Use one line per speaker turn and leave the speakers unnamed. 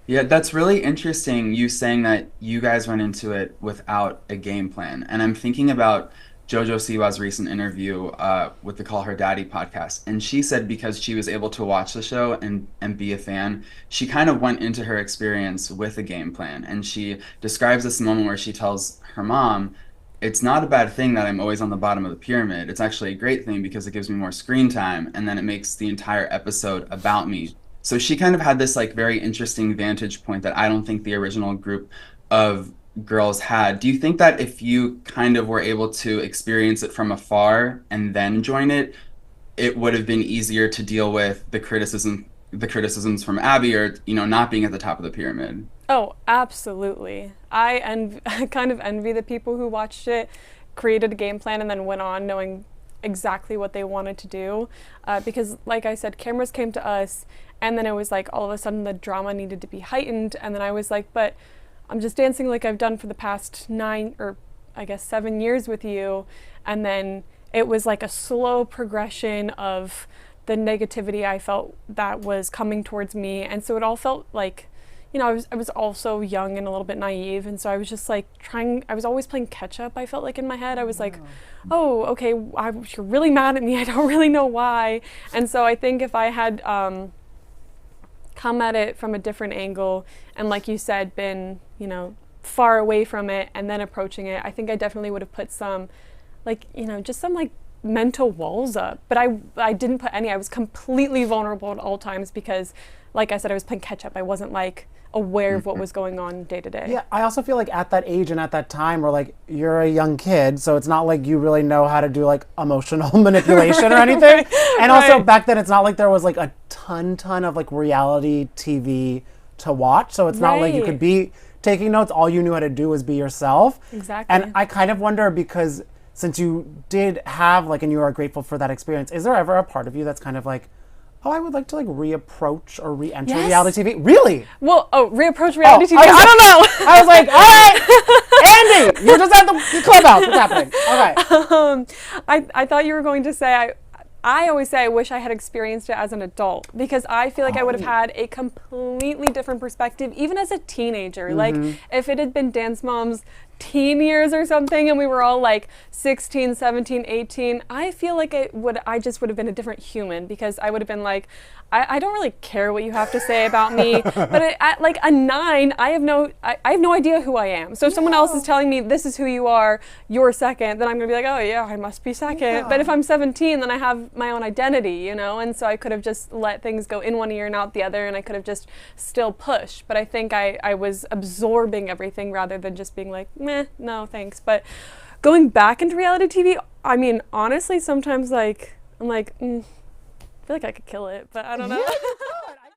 Yeah, that's really interesting, you saying that you guys went into it without a game plan. And I'm thinking about JoJo Siwa's recent interview with the Call Her Daddy podcast. And she said because she was able to watch the show and be a fan, she kind of went into her experience with a game plan. And she describes this moment where she tells her mom, it's not a bad thing that I'm always on the bottom of the pyramid. It's actually a great thing because it gives me more screen time, and then it makes the entire episode about me. So she kind of had this like very interesting vantage point that I don't think the original group of girls had. Do you think that if you kind of were able to experience it from afar and then join it, it would have been easier to deal with the criticisms from Abby or, not being at the top of the pyramid?
Oh, absolutely. I kind of envy the people who watched it, created a game plan, and then went on knowing exactly what they wanted to do. Because, like I said, cameras came to us, and then it was like all of a sudden the drama needed to be heightened, and then I was like, but I'm just dancing like I've done for the past 9 or I guess 7 years with you, and then it was like a slow progression of the negativity I felt that was coming towards me, and so it all felt like, I was also young and a little bit naive, and so I was just like I was always playing catch up, I felt like in my head. I was like, oh, okay, you're really mad at me, I don't really know why. And so I think if I had come at it from a different angle and, like you said, been, far away from it and then approaching it, I think I definitely would have put some, just some mental walls up. But I didn't put any. I was completely vulnerable at all times because, like I said, I was playing catch up. I wasn't aware of what was going on day to day.
Yeah, I also feel like at that age and at that time where you're a young kid, so it's not like you really know how to do emotional manipulation or anything. And also back then it's not like there was a ton of reality TV to watch, so it's not like you could be taking notes. All you knew how to do was be yourself.
Exactly.
And I kind of wonder, because since you did have and you are grateful for that experience, is there ever a part of you that's kind of oh, I would like to reapproach or re-enter reality TV? Really?
Well, reapproach reality TV?
I
don't know.
I was like, all right, Andy, you just have the clubhouse. What's happening? Okay.
I thought you were going to say, I always say I wish I had experienced it as an adult, because I feel like I would have had a completely different perspective, even as a teenager. If it had been Dance Mom's teen years or something and we were all 16, 17, 18, I feel like I just would have been a different human, because I would have been I don't really care what you have to say about me. But at a 9, I have no idea who I am. So if someone else is telling me this is who you are, you're second, then I'm gonna be like, oh yeah, I must be second. Yeah. But if I'm 17, then I have my own identity, and so I could have just let things go in one ear and out the other, and I could have just still pushed. But I think I was absorbing everything rather than just being like, meh, no thanks. But going back into reality TV, I mean, honestly, sometimes I'm I feel like I could kill it, but I don't know.
Yeah,